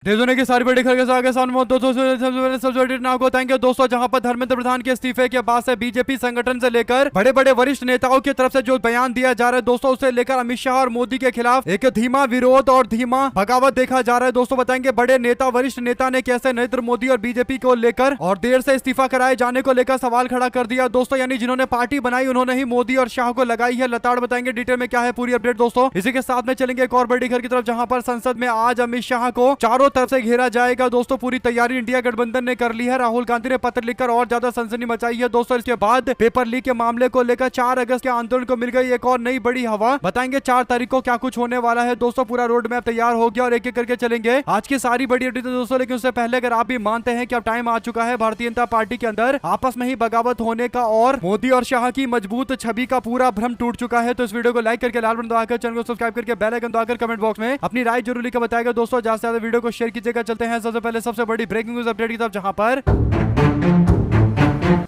देश की सारी बड़ी खबर के आगे सामने दोस्तों थैंक यू दोस्तों। जहां पर धर्मेंद्र प्रधान के इस्तीफे के बाद से बीजेपी संगठन से लेकर बड़े बड़े वरिष्ठ नेताओं की तरफ से जो बयान दिया जा रहा है दोस्तों, उसे लेकर अमित शाह और मोदी के खिलाफ एक धीमा विरोध और धीमा बगावत देखा जा रहा है दोस्तों। बताएंगे बड़े नेता वरिष्ठ नेता ने कैसे नरेंद्र मोदी और बीजेपी को लेकर और देर से इस्तीफा कराए जाने को लेकर सवाल खड़ा कर दिया दोस्तों। यानी जिन्होंने पार्टी बनाई उन्होंने ही मोदी और शाह को लगाई है लताड़। बताएंगे डिटेल में क्या है पूरी अपडेट दोस्तों। इसी के साथ में चलेंगे एक और बड़ी खबर की तरफ, जहां पर संसद में आज अमित शाह को चारों तरफ से घेरा जाएगा दोस्तों। पूरी तैयारी इंडिया गठबंधन ने कर ली है। राहुल गांधी ने पत्र लिखकर और ज्यादा सनसनी मचाई है दोस्तों। इसके बाद पेपर लीक के मामले को लेकर 4 अगस्त के आंदोलन को मिल गई एक और नई बड़ी हवा। बताएंगे 4 तारीख को क्या कुछ होने वाला है दोस्तों। पूरा रोड मैप तैयार हो गया और एक एक करके चलेंगे आज की सारी बड़ी अपडेट दोस्तों। लेकिन उससे पहले अगर आप भी मानते हैं कि अब टाइम आ चुका है भारतीय जनता पार्टी के अंदर आपस में ही बगावत होने का और मोदी और शाह की मजबूत छवि का पूरा भ्रम टूट चुका है, तो इस वीडियो को लाइक करके लाल बटन दबाकर चैनल को सब्सक्राइब करके बेल आइकन दबाकर कमेंट बॉक्स में अपनी राय जरूर लिखकर बताएगा दोस्तों। ज्यादा से ज्यादा वीडियो को शेयर कीजिएगा। चलते हैं सबसे पहले सबसे बड़ी ब्रेकिंग न्यूज अपडेट की तरफ, जहां पर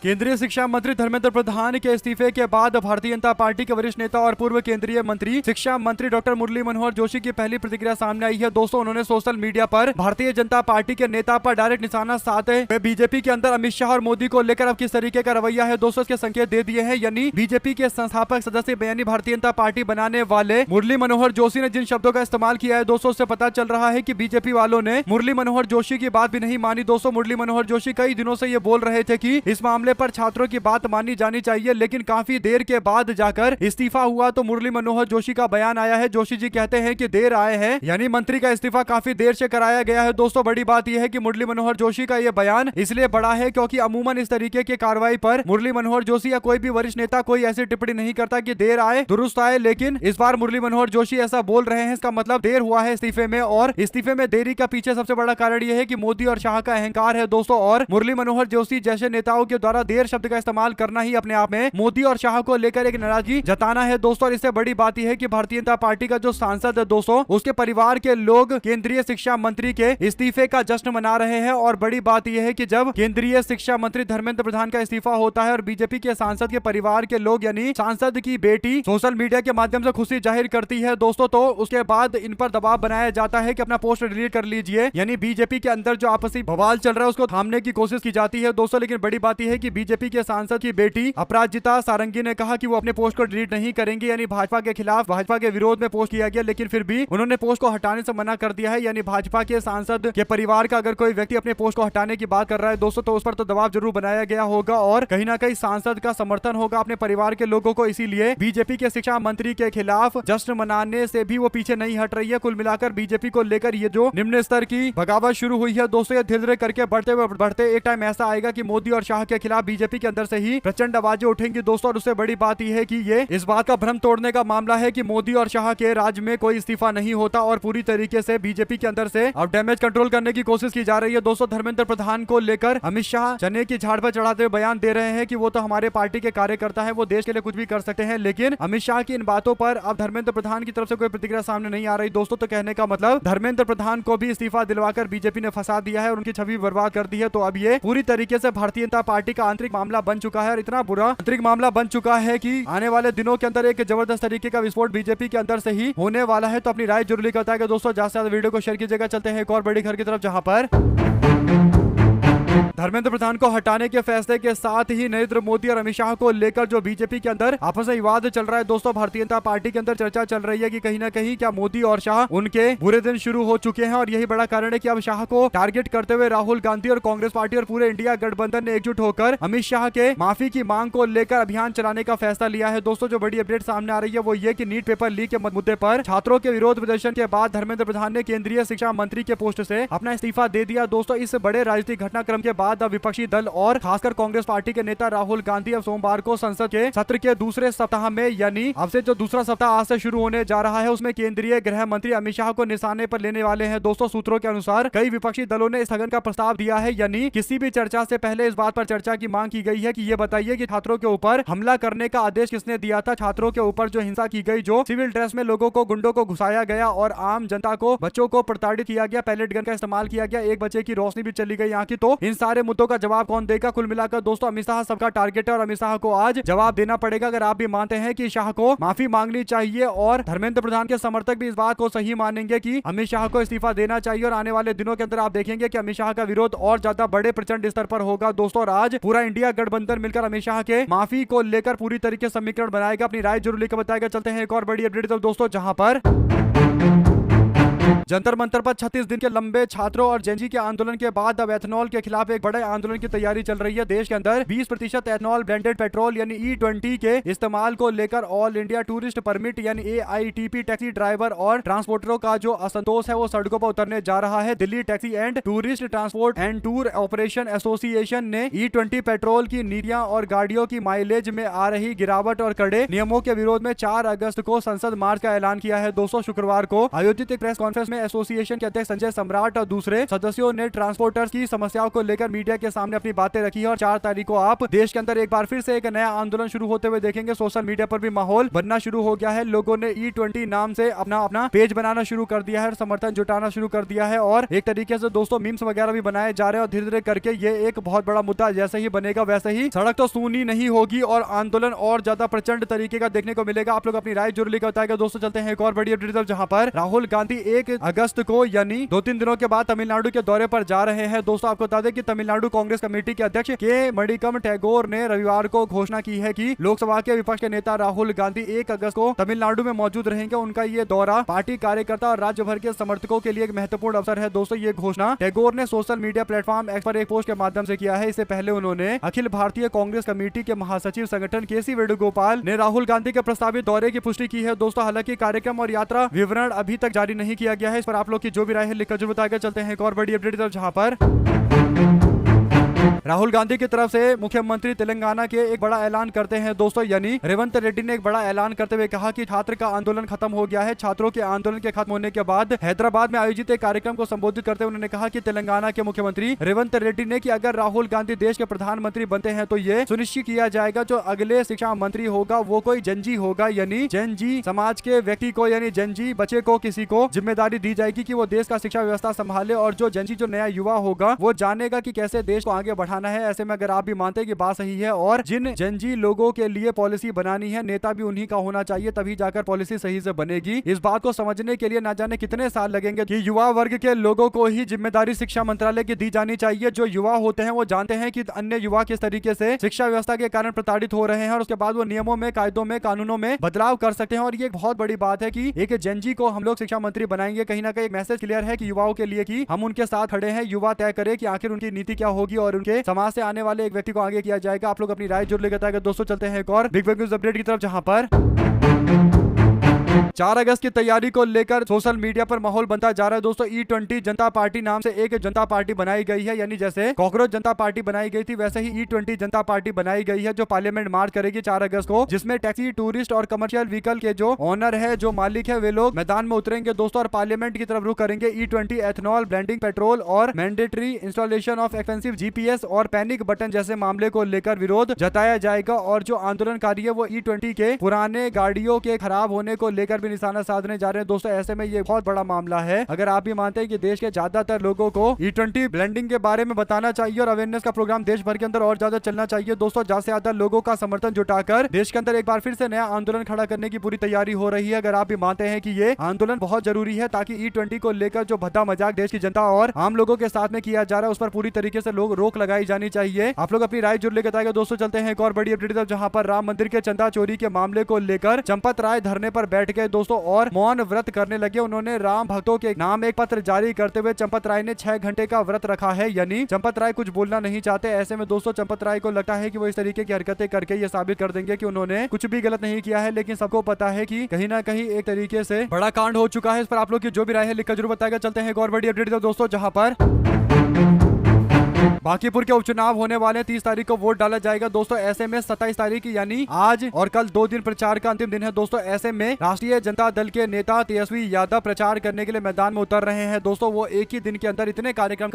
केंद्रीय शिक्षा मंत्री धर्मेंद्र प्रधान के इस्तीफे के बाद भारतीय जनता पार्टी के वरिष्ठ नेता और पूर्व केंद्रीय मंत्री शिक्षा मंत्री डॉक्टर मुरली मनोहर जोशी की पहली प्रतिक्रिया सामने आई है दोस्तों। उन्होंने सोशल मीडिया पर भारतीय जनता पार्टी के नेता पर डायरेक्ट निशाना साधे हुए बीजेपी के अंदर अमित शाह और मोदी को लेकर अब किस तरीके का रवैया है दोस्तों, इसके संकेत दे दिए हैं। यानी बीजेपी के संस्थापक सदस्य यानी भारतीय जनता पार्टी बनाने वाले मुरली मनोहर जोशी ने जिन शब्दों का इस्तेमाल किया है दोस्तों, उससे पता चल रहा है कि बीजेपी वालों ने मुरली मनोहर जोशी की बात भी नहीं मानी दोस्तों। मुरली मनोहर जोशी कई दिनों से ये बोल रहे थे कि इस मामले पर छात्रों की बात मानी जानी चाहिए, लेकिन काफी देर के बाद जाकर इस्तीफा हुआ तो मुरली मनोहर जोशी का बयान आया है। जोशी जी कहते हैं कि देर आए हैं, यानी मंत्री का इस्तीफा काफी देर से कराया गया है दोस्तों। बड़ी बात यह है कि मुरली मनोहर जोशी का यह बयान इसलिए बड़ा है क्योंकि अमूमन इस तरीके की कार्रवाई पर मुरली मनोहर जोशी या कोई भी वरिष्ठ नेता कोई ऐसी टिप्पणी नहीं करता कि देर आए दुरुस्त आए, लेकिन इस बार मुरली मनोहर जोशी ऐसा बोल रहे हैं। इसका मतलब देर हुआ है इस्तीफे में, और इस्तीफे में देरी का पीछे सबसे बड़ा कारण यह है कि मोदी और शाह का अहंकार है दोस्तों। और मुरली मनोहर जोशी जैसे नेताओं के द्वारा देर शब्द का इस्तेमाल करना ही अपने आप में मोदी और शाह को लेकर एक नाराजगी जताना है दोस्तों। और इससे बड़ी बात यह है कि भारतीय जनता पार्टी का जो सांसद है दोस्तों, उसके परिवार के लोग केंद्रीय शिक्षा मंत्री के इस्तीफे का जश्न मना रहे हैं। और बड़ी बात यह है कि जब केंद्रीय शिक्षा मंत्री धर्मेंद्र प्रधान का इस्तीफा होता है और बीजेपी के सांसद के परिवार के लोग यानी सांसद की बेटी सोशल मीडिया के माध्यम से खुशी जाहिर करती है दोस्तों, तो उसके बाद इन पर दबाव बनाया जाता है कि अपना पोस्ट डिलीट कर लीजिए। यानी बीजेपी के अंदर जो आपसी बवाल चल रहा है उसको थामने की कोशिश की जाती है दोस्तों। लेकिन बड़ी बात यह है कि बीजेपी के सांसद की बेटी अपराजिता सारंगी ने कहा कि वो अपने पोस्ट को डिलीट नहीं करेंगे। यानी भाजपा के खिलाफ भाजपा के विरोध में पोस्ट किया गया, लेकिन फिर भी उन्होंने पोस्ट को हटाने से मना कर दिया है। यानी भाजपा के सांसद के परिवार का अगर कोई व्यक्ति अपने पोस्ट को हटाने की बात कर रहा है दोस्तों, तो उस पर तो दबाव जरूर बनाया गया होगा और कहीं ना कहीं सांसद का समर्थन होगा अपने परिवार के लोगों को। इसीलिए बीजेपी के शिक्षा मंत्री के खिलाफ जश्न मनाने से भी वो पीछे नहीं हट रही है। कुल मिलाकर बीजेपी को लेकर ये जो निम्न स्तर की बगावत शुरू हुई है दोस्तों, ये धीरे धीरे करके बढ़ते एक टाइम ऐसा आएगा कि मोदी और शाह के खिलाफ बीजेपी के अंदर से ही प्रचंड आवाजें उठेंगी दोस्तों। और उससे बड़ी बात यह है कि ये इस बात का भ्रम तोड़ने का मामला है कि मोदी और शाह के राज्य में कोई इस्तीफा नहीं होता और पूरी तरीके से बीजेपी के अंदर से अब डैमेज कंट्रोल करने की कोशिश की जा रही है दोस्तों। धर्मेंद्र प्रधान को लेकर अमित शाह चने की झाड़ पर चढ़ाते हुए बयान दे रहे हैं कि वो तो हमारे पार्टी के कार्यकर्ता है, वो देश के लिए कुछ भी कर सकते हैं। लेकिन अमित शाह की इन बातों पर अब धर्मेंद्र प्रधान की तरफ से कोई प्रतिक्रिया सामने नहीं आ रही दोस्तों। तो कहने का मतलब धर्मेंद्र प्रधान को भी इस्तीफा दिलवाकर बीजेपी ने फंसा दिया है और उनकी छवि बर्बाद कर दी है। तो अब ये पूरी तरीके से भारतीय जनता पार्टी का आंतरिक मामला बन चुका है और इतना बुरा आंतरिक मामला बन चुका है कि आने वाले दिनों के अंदर एक जबरदस्त तरीके का विस्फोट बीजेपी के अंदर से ही होने वाला है। तो अपनी राय जरूर लिखता है दोस्तों। ज्यादा से ज्यादा वीडियो को शेयर कीजिएगा। चलते हैं एक और बड़ी खबर की तरफ, जहां पर धर्मेंद्र प्रधान को हटाने के फैसले के साथ ही नरेंद्र मोदी और अमित शाह को लेकर जो बीजेपी के अंदर आपस में विवाद चल रहा है दोस्तों, भारतीय जनता पार्टी के अंदर चर्चा चल रही है कि कहीं ना कहीं क्या मोदी और शाह उनके बुरे दिन शुरू हो चुके हैं। और यही बड़ा कारण है कि अब शाह को टारगेट करते हुए राहुल गांधी और कांग्रेस पार्टी और पूरे इंडिया गठबंधन ने एकजुट होकर अमित शाह के माफी की मांग को लेकर अभियान चलाने का फैसला लिया है दोस्तों। जो बड़ी अपडेट सामने आ रही है वो ये कि नीट पेपर लीक के मुद्दे पर छात्रों के विरोध प्रदर्शन के बाद धर्मेंद्र प्रधान ने केंद्रीय शिक्षा मंत्री के पोस्ट से अपना इस्तीफा दे दिया दोस्तों। इस बड़े राजनीतिक घटनाक्रम के बाद अब विपक्षी दल और खासकर कांग्रेस पार्टी के नेता राहुल गांधी अब सोमवार को संसद के सत्र के दूसरे सप्ताह में यानी अब से जो दूसरा सप्ताह आज से शुरू होने जा रहा है उसमें केंद्रीय गृह मंत्री अमित शाह को निशाने पर लेने वाले हैं दोस्तों। सूत्रों के अनुसार कई विपक्षी दलों ने स्थगन का प्रस्ताव दिया है। यानी किसी भी चर्चा से पहले इस बात पर चर्चा की मांग की गई है कि ये बताइए कि छात्रों के ऊपर हमला करने का आदेश किसने दिया था। छात्रों के ऊपर जो हिंसा की गई, जो सिविल ड्रेस में लोगों को गुंडों को घुसाया गया और आम जनता को बच्चों को प्रताड़ित किया गया, पैलेट गन का इस्तेमाल किया गया, एक बच्चे की रोशनी भी चली गई यहाँ की। तो इन सारे मुद्दों का जवाब कौन देगा? कुल मिलाकर दोस्तों अमित शाह सबका टारगेट है और अमित शाह को आज जवाब देना पड़ेगा। अगर आप भी मानते हैं कि शाह को माफी मांगनी चाहिए और धर्मेंद्र प्रधान के समर्थक भी इस बात को सही मानेंगे कि अमित शाह को इस्तीफा देना चाहिए और आने वाले दिनों के अंदर आप देखेंगे कि अमित शाह का विरोध और ज्यादा बड़े प्रचंड स्तर पर होगा दोस्तों। और आज पूरा इंडिया गठबंधन मिलकर अमित शाह के माफी को लेकर पूरी तरीके से समीकरण बनाएगा। अपनी राय जरूर लेकर बताएगा। चलते हैं एक और बड़ी अपडेट दोस्तों, जहां पर जंतर मंतर पर 36 दिन के लंबे छात्रों और जेनजी के आंदोलन के बाद अब एथनॉल के खिलाफ एक बड़े आंदोलन की तैयारी चल रही है। देश के अंदर 20% एथनॉल ब्लेंडेड पेट्रोल यानी E20 के इस्तेमाल को लेकर ऑल इंडिया टूरिस्ट परमिट यानी AITP टैक्सी ड्राइवर और ट्रांसपोर्टरों का जो असंतोष है वो सड़कों पर उतरने जा रहा है। Delhi taxi and tourist transport and tour operation association ने E20 पेट्रोल की नीतियां और गाड़ियों की माइलेज में आ रही गिरावट और कड़े नियमों के विरोध में 4 अगस्त को संसद मार्च का ऐलान किया है। दोस्तों शुक्रवार को आयोजित एक प्रेस कॉन्फ्रेंस में एसोसिएशन के अध्यक्ष संजय सम्राट और दूसरे सदस्यों ने ट्रांसपोर्टर्स की समस्याओं को लेकर मीडिया के सामने अपनी बातें रखी है और 4 तारीख को आप देश के अंदर एक बार फिर से एक नया आंदोलन शुरू होते हुए देखेंगे। सोशल मीडिया पर भी माहौल बनना शुरू हो गया है। लोगों ने E20 नाम से अपना पेज बनाना शुरू कर दिया है और समर्थन जुटाना शुरू कर दिया है और एक तरीके से दोस्तों मीम्स वगैरह भी बनाए जा रहे हैं और धीरे धीरे करके ये एक बहुत बड़ा मुद्दा जैसे ही बनेगा वैसे ही सड़क तो सूनी नहीं होगी और आंदोलन और ज्यादा प्रचंड तरीके का देखने को मिलेगा। आप लोग अपनी राय जरूर लेकर बताएगा। दोस्तों चलते हैं एक और बड़ी अपडेट, जहां पर राहुल गांधी 1 अगस्त को यानी 2-3 दिनों के बाद तमिलनाडु के दौरे पर जा रहे हैं। दोस्तों आपको बता दें कि तमिलनाडु कांग्रेस कमेटी के अध्यक्ष के मणिकम टैगोर ने रविवार को घोषणा की है कि लोकसभा के विपक्ष के नेता राहुल गांधी 1 अगस्त को तमिलनाडु में मौजूद रहेंगे। उनका ये दौरा पार्टी कार्यकर्ता और राज्य भर के समर्थकों के लिए एक महत्वपूर्ण अवसर है। दोस्तों ये घोषणा टैगोर ने सोशल मीडिया प्लेटफॉर्म एक्स पर एक पोस्ट के माध्यम से किया है। इससे पहले उन्होंने अखिल भारतीय कांग्रेस कमेटी के महासचिव संगठन KC वेणुगोपाल ने राहुल गांधी के प्रस्तावित दौरे की पुष्टि की है। दोस्तों हालांकि कार्यक्रम और यात्रा विवरण अभी तक जारी नहीं किया गया है। इस पर आप लोग की जो भी राय है लिखकर जरूर बताएगा। चलते हैं एक और बड़ी अपडेट की तरफ, जहां पर राहुल गांधी की तरफ से मुख्यमंत्री तेलंगाना के एक बड़ा ऐलान करते हैं दोस्तों, यानी रेवंत रेड्डी ने एक बड़ा ऐलान करते हुए कहा कि छात्र का आंदोलन खत्म हो गया है। छात्रों के आंदोलन के खत्म होने के बाद हैदराबाद में आयोजित एक कार्यक्रम को संबोधित करते हुए उन्होंने कहा कि तेलंगाना के मुख्यमंत्री रेवंत रेड्डी ने कि अगर राहुल गांधी देश के प्रधानमंत्री बनते हैं तो ये सुनिश्चित किया जाएगा जो अगले शिक्षा मंत्री होगा वो कोई जनजी होगा, यानी जनजी समाज के व्यक्ति को यानी जनजी बच्चे को किसी को जिम्मेदारी दी जाएगी कि वो देश का शिक्षा व्यवस्था संभाले और जो जनजी जो नया युवा होगा वो जानेगा कि कैसे देश को आगे बढ़ाना है। ऐसे में अगर आप भी मानते हैं कि बात सही है और जिन जनजी लोगों के लिए पॉलिसी बनानी है नेता भी उन्हीं का होना चाहिए तभी जाकर पॉलिसी सही से बनेगी। इस बात को समझने के लिए ना जाने कितने साल लगेंगे कि युवा वर्ग के लोगों को ही जिम्मेदारी शिक्षा मंत्रालय की दी जानी चाहिए। जो युवा होते हैं वो जानते हैं कि अन्य युवा किस तरीके से शिक्षा व्यवस्था के कारण प्रताड़ित हो रहे हैं और उसके बाद वो नियमों में, कायदों में, कानूनों में बदलाव कर सकते हैं। और ये एक बहुत बड़ी बात है कि एक जनजी को हम लोग शिक्षा मंत्री बनाएंगे। कहीं ना कहीं एक मैसेज क्लियर है कि युवाओं के लिए कि हम उनके साथ खड़े हैं। युवा तय करे कि आखिर उनकी नीति क्या होगी और उनके समाज से आने वाले एक व्यक्ति को आगे किया जाएगा। आप लोग अपनी राय जरूर लेकर बताएगा। दोस्तों चलते हैं एक और बिग न्यूज अपडेट की तरफ, जहां पर 4 अगस्त की तैयारी को लेकर सोशल मीडिया पर माहौल बनता जा रहा है। दोस्तों E20 जनता पार्टी नाम से एक जनता पार्टी बनाई गई है, यानी जैसे कॉकरोच जनता पार्टी बनाई गई थी वैसे ही E20 जनता पार्टी बनाई गई है जो पार्लियामेंट मार्च करेगी 4 अगस्त को, जिसमें टैक्सी, टूरिस्ट और कमर्शियल व्हीकल के जो ऑनर है, जो मालिक है, वे लोग मैदान में उतरेंगे दोस्तों और पार्लियामेंट की तरफ रुख करेंगे। E20 एथनॉल ब्लेंडिंग पेट्रोल और mandatory installation of expensive GPS और पैनिक बटन जैसे मामले को लेकर विरोध जताया जाएगा और जो आंदोलनकारी है वो E20 के पुराने गाड़ियों के खराब होने को लेकर भी निशाना साधने जा रहे हैं। दोस्तों ऐसे में ये बहुत बड़ा मामला है। अगर आप भी मानते हैं कि देश के ज्यादातर लोगों को E20 ब्लेंडिंग के बारे में बताना चाहिए और अवेयरनेस का प्रोग्राम देश भर के अंदर और ज्यादा चलना चाहिए। दोस्तों ज्यादा से ज्यादा लोगों का समर्थन जुटाकर देश के अंदर एक बार फिर से नया आंदोलन खड़ा करने की पूरी तैयारी हो रही है। अगर आप भी मानते हैं कि ये आंदोलन बहुत जरूरी है ताकि E20 को लेकर जो भद्दा मजाक देश की जनता और आम लोगों के साथ में किया जा रहा है उस पर पूरी तरीके से लोग रोक लगाई जानी चाहिए। आप लोग अपनी राय जुड़ लेकर बताएगा। दोस्तों चलते हैं एक और बड़ी अपडेट तरफ, जहां पर राम मंदिर के चंदा चोरी के मामले को लेकर चंपत राय धरने पर बैठ गए दोस्तों और मौन व्रत करने लगे। उन्होंने राम भक्तों के नाम एक पत्र जारी करते हुए चंपत राय ने 6 घंटे का व्रत रखा है, यानी चंपत राय कुछ बोलना नहीं चाहते। ऐसे में दोस्तों चंपत राय को लगता है कि वो इस तरीके की हरकतें करके ये साबित कर देंगे कि उन्होंने कुछ भी गलत नहीं किया है, लेकिन सबको पता है कि कहीं ना कहीं एक तरीके से बड़ा कांड हो चुका है। इस पर आप लोग की जो भी राय है लिखकर जरूर बताएगा। चलते हैं एक और बड़ी अपडेट दोस्तों, जहां पर बांकीपुर के उपचुनाव होने वाले 30 तारीख को वोट डाला जाएगा दोस्तों। ऐसे में 27 तारीख यानी आज और कल 2 दिन प्रचार का अंतिम दिन है दोस्तों। ऐसे में राष्ट्रीय जनता दल के नेता तेजस्वी यादव प्रचार करने के लिए मैदान में उतर रहे हैं दोस्तों। वो एक ही दिन के अंदर इतने कार्यक्रम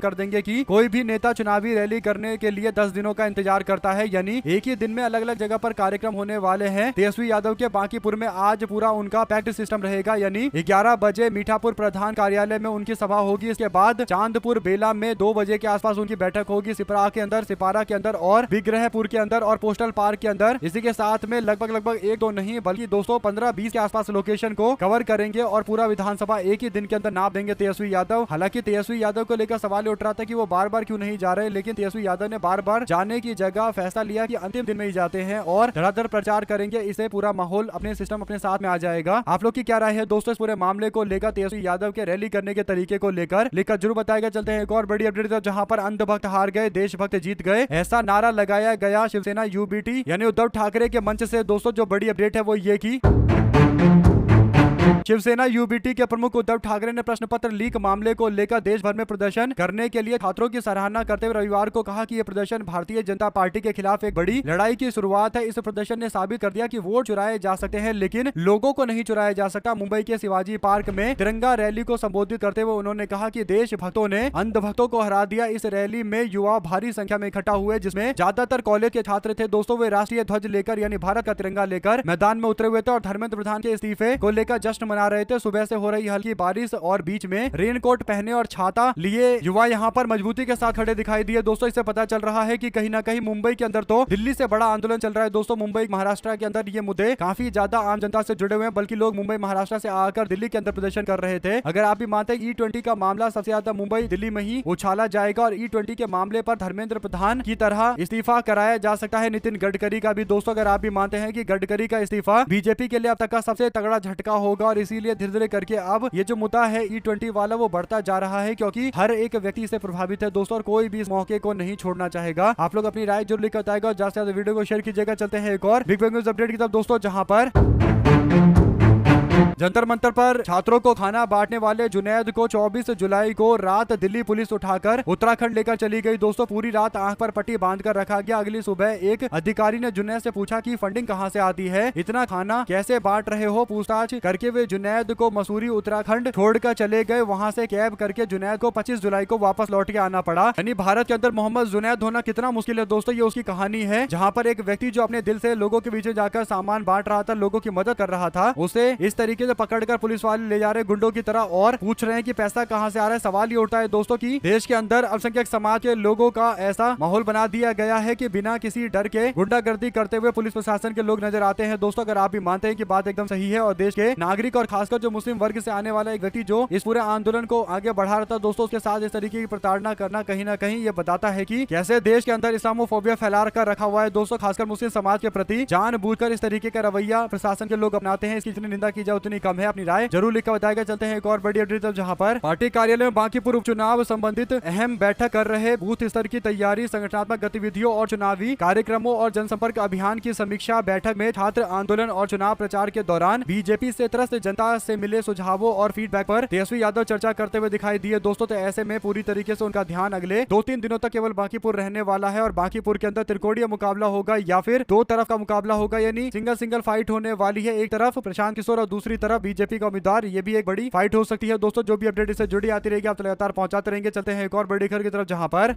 कर देंगे कि कोई भी नेता चुनावी रैली करने के लिए 10 दिनों का इंतजार करता है, यानी एक ही दिन में अलग अलग जगह पर कार्यक्रम होने वाले हैं। तेजस्वी यादव के बांकीपुर में आज पूरा उनका पैक्ड सिस्टम रहेगा, यानी 11 बजे मीठापुर प्रधान कार्यालय में उनकी सभा होगी। इसके बाद चांदपुर बेला में 2 बजे बजे के आसपास उनकी बैठक होगी सिपरा के अंदर, सिपारा के अंदर और विग्रहपुर के अंदर और पोस्टल पार्क के अंदर। इसी के साथ में लगभग एक दो नहीं बल्कि दोस्तों 15-20 के आसपास लोकेशन को कवर करेंगे और पूरा विधानसभा एक ही दिन के अंदर नाप देंगे तेजस्वी यादव। हालांकि तेजस्वी यादव को लेकर सवाल उठ रहा था कि वो बार बार क्यों नहीं जा रहे, लेकिन तेजस्वी यादव ने बार बार जाने की जगह फैसला लिया कि अंतिम दिन में ही जाते हैं और धड़ाधड़ प्रचार करेंगे। इससे पूरा माहौल अपने सिस्टम अपने साथ में आ जाएगा। आप लोग की क्या राय है दोस्तों इस पूरे मामले को लेकर, तेजस्वी यादव के रैली करने के तरीके को लेकर? लिखकर जरूर बताएगा। चलते हैं एक और बड़ी अपडेट जहां पर अंधभक्त हार गए, देशभक्त जीत गए, ऐसा नारा लगाया गया शिवसेना यूबीटी यानी उद्धव ठाकरे के मंच से। दोस्तों जो बड़ी अपडेट है वो ये की शिवसेना यूबीटी के प्रमुख उद्धव ठाकरे ने प्रश्न पत्र लीक मामले को लेकर देश भर में प्रदर्शन करने के लिए छात्रों की सराहना करते हुए रविवार को कहा कि यह प्रदर्शन भारतीय जनता पार्टी के खिलाफ एक बड़ी लड़ाई की शुरुआत है। इस प्रदर्शन ने साबित कर दिया कि वोट चुराए जा सकते हैं लेकिन लोगों को नहीं चुराया जा सकता। मुंबई के शिवाजी पार्क में तिरंगा रैली को संबोधित करते हुए उन्होंने कहा कि देशभक्तों ने अंधभक्तों को हरा दिया। इस रैली में युवा भारी संख्या में इकट्ठा हुए जिसमें ज्यादातर कॉलेज के छात्र थे। दोस्तों वे राष्ट्रीय ध्वज लेकर यानी भारत का तिरंगा लेकर मैदान में उतरे हुए थे और धर्मेंद्र प्रधान के इस्तीफे को लेकर जश्न मना रहे थे। सुबह से हो रही हल्की बारिश और बीच में रेनकोट पहने और छाता लिए युवा यहाँ पर मजबूती के साथ खड़े दिखाई दिए। दोस्तों इससे पता चल रहा है कि कहीं ना कहीं मुंबई के अंदर तो दिल्ली से बड़ा आंदोलन चल रहा है। दोस्तों मुंबई महाराष्ट्र के अंदर ये मुद्दे काफी ज्यादा आम जनता से जुड़े हुए हैं, बल्कि लोग मुंबई महाराष्ट्र से आकर दिल्ली के अंदर प्रदर्शन कर रहे थे। अगर आप भी मानते हैं E20 का मामला सबसे ज्यादा मुंबई दिल्ली में ही उछाला जाएगा और E20 के मामले पर धर्मेंद्र प्रधान की तरह इस्तीफा कराया जा सकता है नितिन गडकरी का भी। दोस्तों अगर आप भी मानते हैं कि गडकरी का इस्तीफा बीजेपी के लिए अब तक का सबसे तगड़ा झटका होगा और इसीलिए धीरे धीरे करके अब ये जो मुद्दा है E20 वाला वो बढ़ता जा रहा है क्योंकि हर एक व्यक्ति इससे प्रभावित है दोस्तों और कोई भी इस मौके को नहीं छोड़ना चाहेगा। आप लोग अपनी राय जरूर लिख बताएगा और ज्यादा से ज्यादा वीडियो को शेयर कीजिएगा। चलते हैं एक और बिग न्यूज अपडेट की तरफ दोस्तों जहां पर जंतर मंतर पर छात्रों को खाना बांटने वाले जुनैद को 24 जुलाई को रात दिल्ली पुलिस उठाकर उत्तराखंड लेकर चली गई। दोस्तों पूरी रात आंख पर पट्टी बांधकर रखा गया। अगली सुबह एक अधिकारी ने जुनैद से पूछा कि फंडिंग कहां से आती है, इतना खाना कैसे बांट रहे हो। पूछताछ करके वे जुनैद को मसूरी उत्तराखंड छोड़कर चले गए। वहां से कैब करके जुनैद को 25 जुलाई को वापस लौट के आना पड़ा। यानी भारत के अंदर मोहम्मद जुनैद होना कितना मुश्किल है दोस्तों। ये उसकी कहानी है जहाँ पर एक व्यक्ति जो अपने दिल से लोगों के बीच जाकर सामान बांट रहा था, लोगों की मदद कर रहा था, उसे इस तरीके से पकड़कर पुलिस वाले ले जा रहे गुंडों की तरह और पूछ रहे हैं कि पैसा कहां से आ रहा है। सवाल ये उठता है दोस्तों कि देश के अंदर अल्पसंख्यक समाज के लोगों का ऐसा माहौल बना दिया गया है कि बिना किसी डर के गुंडागर्दी करते हुए पुलिस प्रशासन के लोग नजर आते हैं। दोस्तों अगर आप भी मानते हैं कि बात एकदम सही है और देश के नागरिक और खासकर जो मुस्लिम वर्ग से आने वाला एक व्यक्ति जो इस पूरे आंदोलन को आगे बढ़ा रहा था दोस्तों, उसके साथ इस तरीके की प्रताड़ना करना कहीं ना कहीं ये बताता है कि कैसे देश के अंदर इस्लामोफोबिया फैला कर रखा हुआ है दोस्तों। खासकर मुस्लिम समाज के प्रति जानबूझकर इस तरीके का रवैया प्रशासन के लोग अपनाते हैं। इसकी जितनी निंदा की जाए उतनी कम है। अपनी राय जरूर लिखकर बताएगा। चलते हैं एक और बड़ी अपडेट जहां पर पार्टी कार्यालय में बांकीपुर उपचुनाव संबंधित अहम बैठक कर रहे बूथ स्तर की तैयारी, संगठनात्मक गतिविधियों और चुनावी कार्यक्रमों और जनसंपर्क अभियान की समीक्षा बैठक में छात्र आंदोलन और चुनाव प्रचार के दौरान बीजेपी से त्रस्त जनता से मिले सुझावों और फीडबैक पर तेजस्वी यादव चर्चा करते हुए दिखाई दिए दोस्तों। तो ऐसे में पूरी तरीके से उनका ध्यान अगले 2-3 दिनों तक केवल बांकीपुर रहने वाला है और बांकीपुर के अंदर त्रिकोणीय मुकाबला होगा या फिर दो तरफ का मुकाबला होगा, यानी सिंगल फाइट होने वाली है। एक तरफ प्रशांत किशोर और दूसरी तरफ बीजेपी का उम्मीदवार। ये भी एक बड़ी फाइट हो सकती है दोस्तों। जो भी अपडेट इससे जुड़ी आती रहेगी आप लगातार पहुंचाते रहेंगे। चलते हैं एक और बड़ी खबर की तरफ जहां पर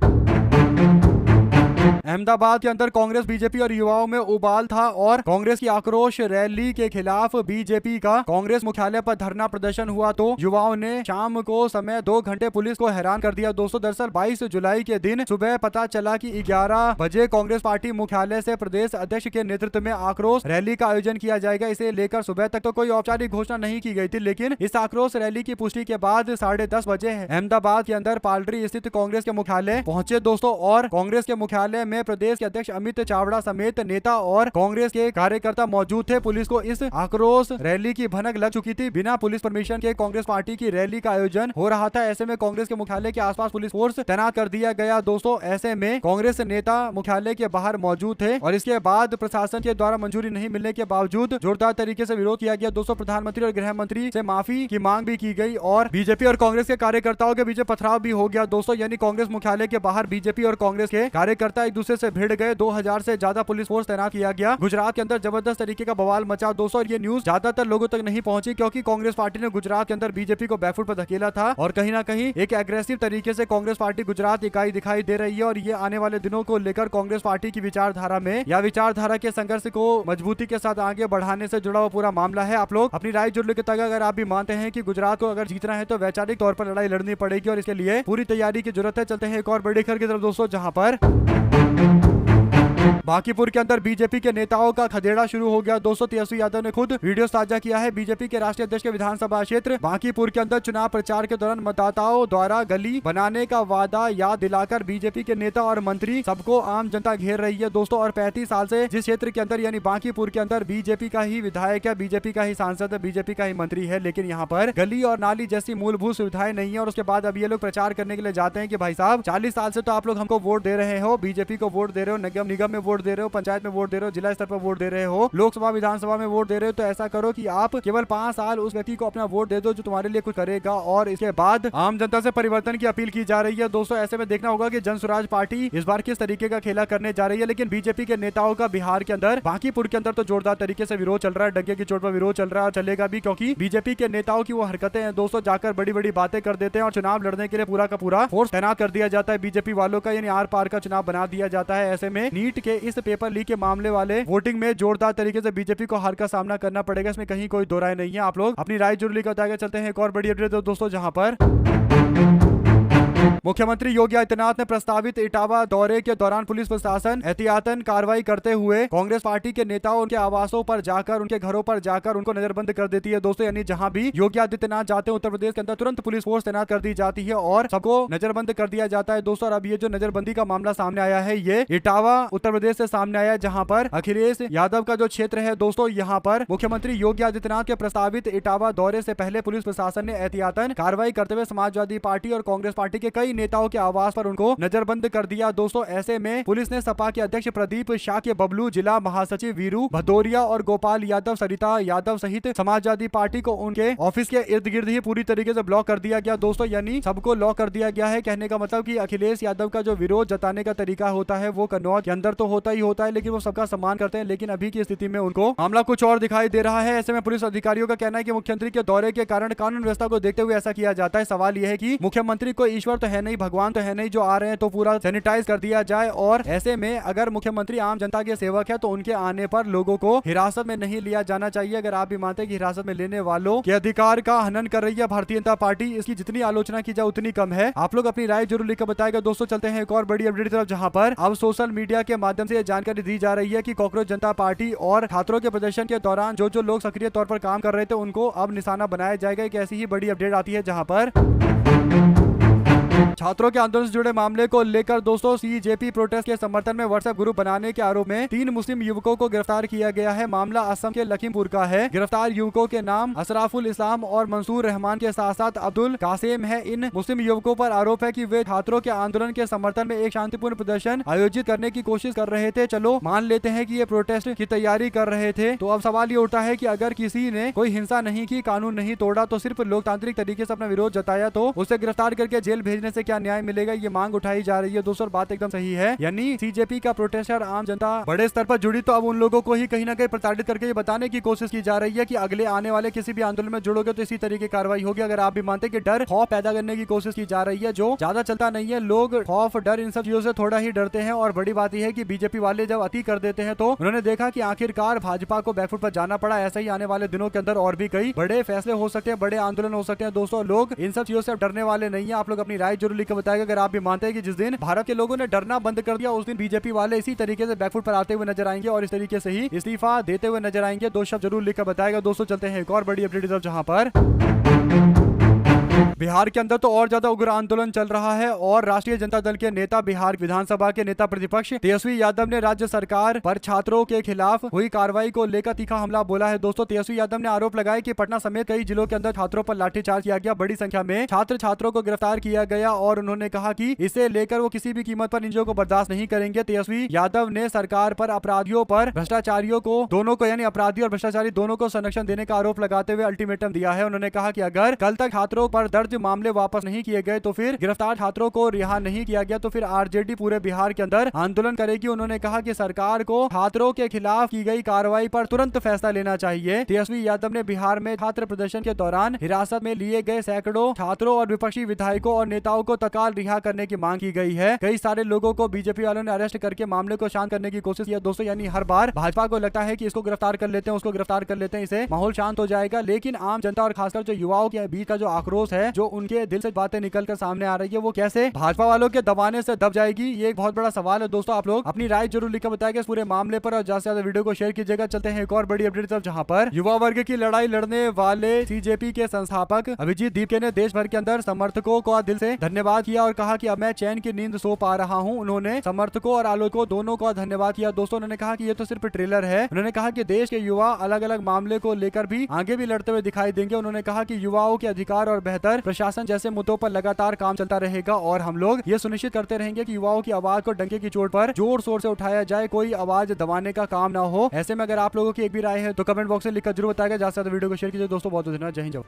अहमदाबाद के अंदर कांग्रेस, बीजेपी और युवाओं में उबाल था और कांग्रेस की आक्रोश रैली के खिलाफ बीजेपी का कांग्रेस मुख्यालय पर धरना प्रदर्शन हुआ तो युवाओं ने शाम को समय 2 घंटे पुलिस को हैरान कर दिया दोस्तों। दरअसल 22 जुलाई के दिन सुबह पता चला कि 11 बजे कांग्रेस पार्टी मुख्यालय से प्रदेश अध्यक्ष के नेतृत्व में आक्रोश रैली का आयोजन किया जाएगा। इसे लेकर सुबह तक तो कोई औपचारिक घोषणा नहीं की गई थी, लेकिन इस आक्रोश रैली की पुष्टि के बाद 10:30 बजे अहमदाबाद के अंदर पालरी स्थित कांग्रेस के मुख्यालय पहुंचे दोस्तों और कांग्रेस के मुख्यालय में प्रदेश के अध्यक्ष अमित चावड़ा समेत नेता और कांग्रेस के कार्यकर्ता मौजूद थे। पुलिस को इस आक्रोश रैली की भनक लग चुकी थी। बिना पुलिस परमिशन के कांग्रेस पार्टी की रैली का आयोजन हो रहा था। ऐसे में कांग्रेस के मुख्यालय के आसपास पुलिस फोर्स तैनात कर दिया गया दोस्तों। ऐसे में कांग्रेस नेता मुख्यालय के बाहर मौजूद थे और इसके बाद प्रशासन के द्वारा मंजूरी नहीं मिलने के बावजूद जोरदार तरीके से विरोध किया गया दोस्तों। प्रधानमंत्री और गृह मंत्री से माफी की मांग भी की गई और बीजेपी और कांग्रेस के कार्यकर्ताओं के बीच पथराव भी हो गया दोस्तों। यानी कांग्रेस मुख्यालय के बाहर बीजेपी और कांग्रेस के कार्यकर्ता कार्यकर्ता एक दूसरे से भिड़ गए। 2000 से ज्यादा पुलिस फोर्स तैनात किया गया। गुजरात के अंदर जबरदस्त तरीके का बवाल मचा दोस्तों। और ये न्यूज ज्यादातर लोगों तक नहीं पहुंची क्योंकि कांग्रेस पार्टी ने गुजरात के अंदर बीजेपी को बैकफुट पर धकेला था और कहीं ना कहीं एक एग्रेसिव तरीके से कांग्रेस पार्टी गुजरात इकाई दिखाई दे रही है। और ये आने वाले दिनों को लेकर कांग्रेस पार्टी की विचारधारा में या विचारधारा के संघर्ष को मजबूती के साथ आगे बढ़ाने से जुड़ा हुआ पूरा मामला है। आप लोग अपनी राय जुड़ के तक अगर आप भी मानते हैं कि गुजरात को अगर जीतना है तो वैचारिक तौर पर लड़ाई लड़नी पड़ेगी और इसके लिए पूरी तैयारी की जरूरत है। चलते हैं एक और बड़ी खबर की तरफ दोस्तों, जहां पर बांकीपुर के अंदर बीजेपी के नेताओं का खदेड़ा शुरू हो गया दोस्तों। तेजस्वी यादव ने खुद वीडियो साझा किया है। बीजेपी के राष्ट्रीय अध्यक्ष के विधानसभा क्षेत्र बांकीपुर के अंदर चुनाव प्रचार के दौरान मतदाताओं द्वारा गली बनाने का वादा याद दिलाकर बीजेपी के नेता और मंत्री सबको आम जनता घेर रही है दोस्तों। और 35 साल से जिस क्षेत्र के अंदर यानी बांकीपुर के अंदर बीजेपी का ही विधायक है, बीजेपी का ही सांसद है, बीजेपी का ही मंत्री है, लेकिन यहाँ पर गली और नाली जैसी मूलभूत सुविधाएं नहीं है। और उसके बाद अब ये लोग प्रचार करने के लिए जाते हैं कि भाई साहब 40 साल से तो आप लोग हमको वोट दे रहे हो, बीजेपी को वोट दे रहे हो, निगम में वोट दे रहे हो, पंचायत में वोट दे रहे हो, जिला स्तर पर वोट दे रहे हो, लोकसभा विधानसभा में वोट दे रहे हो, तो ऐसा करो कि आप केवल 5 साल उस व्यक्ति को अपना वोट दे दो जो तुम्हारे लिए कुछ करेगा और इसके बाद आम जनता से परिवर्तन की अपील की जा रही है दोस्तों। ऐसे में देखना होगा कि जन स्वराज पार्टी इस बार किस तरीके का खेला करने जा रही है। लेकिन बीजेपी के नेताओं का बिहार के अंदर बांकीपुर के अंदर तो जोरदार तरीके से विरोध चल रहा है, डंके की चोट पर विरोध चल रहा है और चलेगा भी, क्योंकि बीजेपी के नेताओं की वो हरकतें हैं दोस्तों, जाकर बड़ी बड़ी बातें कर देते हैं और चुनाव लड़ने के लिए पूरा का पूरा फोर्स तैनात कर दिया जाता है बीजेपी वालों का, यानी आर पार का चुनाव बना दिया जाता है। ऐसे में नीट के इस पेपर लीक के मामले वाले वोटिंग में जोरदार तरीके से बीजेपी को हार का सामना करना पड़ेगा, इसमें कहीं कोई दो राय नहीं है। आप लोग अपनी राय जरूर लेकर बताएगा। चलते हैं एक और बड़ी अपडेट दोस्तों, जहां पर मुख्यमंत्री योगी आदित्यनाथ ने प्रस्तावित इटावा दौरे के दौरान पुलिस प्रशासन एहतियातन कार्रवाई करते हुए कांग्रेस पार्टी के नेताओं उनके आवासों पर जाकर, उनके घरों पर जाकर उनको नजरबंद कर देती है दोस्तों। यानी जहां भी योगी आदित्यनाथ जाते हैं उत्तर प्रदेश के अंदर तुरंत पुलिस फोर्स तैनात कर दी जाती है और सबको नजरबंद कर दिया जाता है दोस्तों। और अब ये जो नजरबंदी का मामला सामने आया है ये इटावा उत्तर प्रदेश से सामने आया है, जहां पर अखिलेश यादव का जो क्षेत्र है दोस्तों, यहाँ पर मुख्यमंत्री योगी आदित्यनाथ के प्रस्तावित इटावा दौरे से पहले पुलिस प्रशासन ने एहतियातन कार्रवाई करते हुए समाजवादी पार्टी और कांग्रेस पार्टी के कई नेताओं के आवास पर उनको नजरबंद कर दिया दोस्तों। ऐसे में पुलिस ने सपा के अध्यक्ष प्रदीप शाह के बबलू, जिला महासचिव वीरू भदौरिया और गोपाल यादव, सरिता यादव सहित समाजवादी पार्टी को उनके ऑफिस के इर्द गिर्द ही पूरी तरीके से ब्लॉक कर दिया गया दोस्तों। यानी सबको लॉक कर दिया गया है। कहने का मतलब कि अखिलेश यादव का जो विरोध जताने का तरीका होता है वो कन्नौज के अंदर तो होता ही होता है, लेकिन वो सबका सम्मान करते हैं। लेकिन अभी की स्थिति में उनको मामला कुछ और दिखाई दे रहा है। ऐसे में पुलिस अधिकारियों का कहना है कि मुख्यमंत्री के दौरे के कारण कानून व्यवस्था को देखते हुए ऐसा किया जाता है। सवाल यह है कि मुख्यमंत्री को ईश्वर तो है नहीं, भगवान तो है नहीं, जो आ रहे हैं तो पूरा सैनिटाइज कर दिया जाए। और ऐसे में अगर मुख्यमंत्री आम जनता के सेवक है तो उनके आने पर लोगों को हिरासत में नहीं लिया जाना चाहिए। अगर आप भी मानते हैं कि हिरासत में लेने वालों के अधिकार का हनन कर रही है भारतीय जनता पार्टी, इसकी जितनी आलोचना की जाए उतनी कम है। आप लोग अपनी राय जरूर लिखकर बताएगा दोस्तों। चलते हैं एक और बड़ी अपडेट की तरफ, जहां पर अब सोशल मीडिया के माध्यम से जानकारी दी जा रही है कि कॉकरोच जनता पार्टी और छात्रों के प्रदर्शन के दौरान जो जो लोग सक्रिय तौर पर काम कर रहे थे उनको अब निशाना बनाया जाएगा। एक ऐसी ही बड़ी अपडेट आती है जहां पर छात्रों के आंदोलन से जुड़े मामले को लेकर दोस्तों सीजेपी प्रोटेस्ट के समर्थन में व्हाट्सएप ग्रुप बनाने के आरोप में 3 मुस्लिम युवकों को गिरफ्तार किया गया है। मामला असम के लखीमपुर का है। गिरफ्तार युवकों के नाम अशराफुल इस्लाम और मंसूर रहमान के साथ साथ अब्दुल कासिम है। इन मुस्लिम युवकों पर आरोप है कि वे छात्रों के आंदोलन के समर्थन में एक शांतिपूर्ण प्रदर्शन आयोजित करने की कोशिश कर रहे थे। चलो मान लेते हैं कि ये प्रोटेस्ट की तैयारी कर रहे थे, तो अब सवाल ये उठता है कि अगर किसी ने कोई हिंसा नहीं की, कानून नहीं तोड़ा, तो सिर्फ लोकतांत्रिक तरीके से अपना विरोध जताया, तो उसे गिरफ्तार करके जेल भेजने से क्या न्याय मिलेगा? ये मांग उठाई जा रही है दोस्तों। बात एकदम सही है, यानी सीजेपी का प्रोटेस्टर आम जनता बड़े स्तर पर जुड़ी, तो अब उन लोगों को ही कहीं ना कहीं प्रताड़ित करके ये बताने की कोशिश की जा रही है कि अगले आने वाले किसी भी आंदोलन में जुड़ोगे तो इसी तरीके की कार्रवाई होगी। अगर आप भी मानते हैं कि डर खौफ पैदा करने की कोशिश की जा रही है, जो ज्यादा चलता नहीं है। लोग खौफ डर इन सब चीजों से थोड़ा ही डरते हैं। और बड़ी बात यह है कि बीजेपी वाले जब अति कर देते हैं तो उन्होंने देखा कि आखिरकार भाजपा को बैकफुट पर जाना पड़ा। ऐसा ही आने वाले दिनों के अंदर और भी कई बड़े फैसले हो सकते हैं, बड़े आंदोलन हो सकते हैं दोस्तों। लोग इन सब चीजों से डरने वाले नहीं है। आप लोग अपनी राय जरूर लिखकर बताएगा। अगर आप भी मानते हैं कि जिस दिन भारत के लोगों ने डरना बंद कर दिया उस दिन बीजेपी वाले इसी तरीके से बैकफुट पर आते हुए नजर आएंगे और इस तरीके से ही इस्तीफा देते हुए नजर आएंगे। 2 शब्द जरूर लिखकर बताएगा दोस्तों। चलते हैं एक और बड़ी अपडेट की तरफ, जहां पर बिहार के अंदर तो और ज्यादा उग्र आंदोलन चल रहा है और राष्ट्रीय जनता दल के नेता, बिहार विधानसभा के नेता प्रतिपक्ष तेजस्वी यादव ने राज्य सरकार पर छात्रों के खिलाफ हुई कार्रवाई को लेकर तीखा हमला बोला है दोस्तों। तेजस्वी यादव ने आरोप लगाया कि पटना समेत कई जिलों के अंदर छात्रों पर लाठीचार्ज किया गया, बड़ी संख्या में छात्रों को गिरफ्तार किया गया और उन्होंने कहा कि इसे लेकर वो किसी भी कीमत पर इन चीजों को बर्दाश्त नहीं करेंगे। तेजस्वी यादव ने सरकार पर अपराधियों पर भ्रष्टाचारियों को दोनों को, यानी अपराधी और भ्रष्टाचारी दोनों को संरक्षण देने का आरोप लगाते हुए अल्टीमेटम दिया है। उन्होंने कहा कि अगर कल तक छात्रों पर दर्ज दर्ज मामले वापस नहीं किए गए तो फिर गिरफ्तार छात्रों को रिहा नहीं किया गया तो फिर आरजेडी पूरे बिहार के अंदर आंदोलन करेगी। उन्होंने कहा कि सरकार को छात्रों के खिलाफ की गई कार्रवाई पर तुरंत फैसला लेना चाहिए। तेजस्वी यादव ने बिहार में छात्र प्रदर्शन के दौरान हिरासत में लिए गए सैकड़ों छात्रों और विपक्षी विधायकों और नेताओं को तत्काल रिहा करने की मांग की गई है। कई सारे लोगों को बीजेपी वालों ने अरेस्ट करके मामले को शांत करने की कोशिश की दोस्तों। यानी हर बार भाजपा को लगता है कि इसको गिरफ्तार कर लेते हैं, उसको गिरफ्तार कर लेते हैं, इससे माहौल शांत हो जाएगा। लेकिन आम जनता और खासकर जो युवाओं के बीच का जो आक्रोश है, जो उनके दिल से बातें निकलकर सामने आ रही है, वो कैसे भाजपा वालों के दबाने से दब जाएगी, ये एक बहुत बड़ा सवाल है। दोस्तों आप लोग अपनी राय जरूर लिखकर बताएंगे इस पूरे मामले पर और ज्यादा से ज्यादा वीडियो को शेयर कीजिएगा। चलते हैं एक और बड़ी अपडेट तरफ, जहां पर युवा वर्ग की लड़ाई लड़ने वाले सीजेपी के संस्थापक अभिजीत दीपके ने देश भर के अंदर समर्थकों को दिल से धन्यवाद किया और कहा कि अब मैं चैन की नींद सो पा रहा हूं। उन्होंने समर्थकों और आलोचकों दोनों को धन्यवाद किया। दोस्तों उन्होंने कहा कि ये तो सिर्फ ट्रेलर है। उन्होंने कहा कि देश के युवा अलग अलग मामले को लेकर भी आगे भी लड़ते हुए दिखाई देंगे। उन्होंने कहा कि युवाओं के अधिकार और बेहतर प्रशासन जैसे मुद्दों पर लगातार काम चलता रहेगा और हम लोग ये सुनिश्चित करते रहेंगे कि युवाओं की आवाज को डंके की चोट पर जोर शोर से उठाया जाए, कोई आवाज दबाने का काम ना हो। ऐसे में अगर आप लोगों की एक भी राय है तो कमेंट बॉक्स में लिखकर जरूर बताएगा। ज्यादा से ज्यादा वीडियो को शेयर कीजिए दोस्तों। बहुत धन्यवाद। जय हिंद।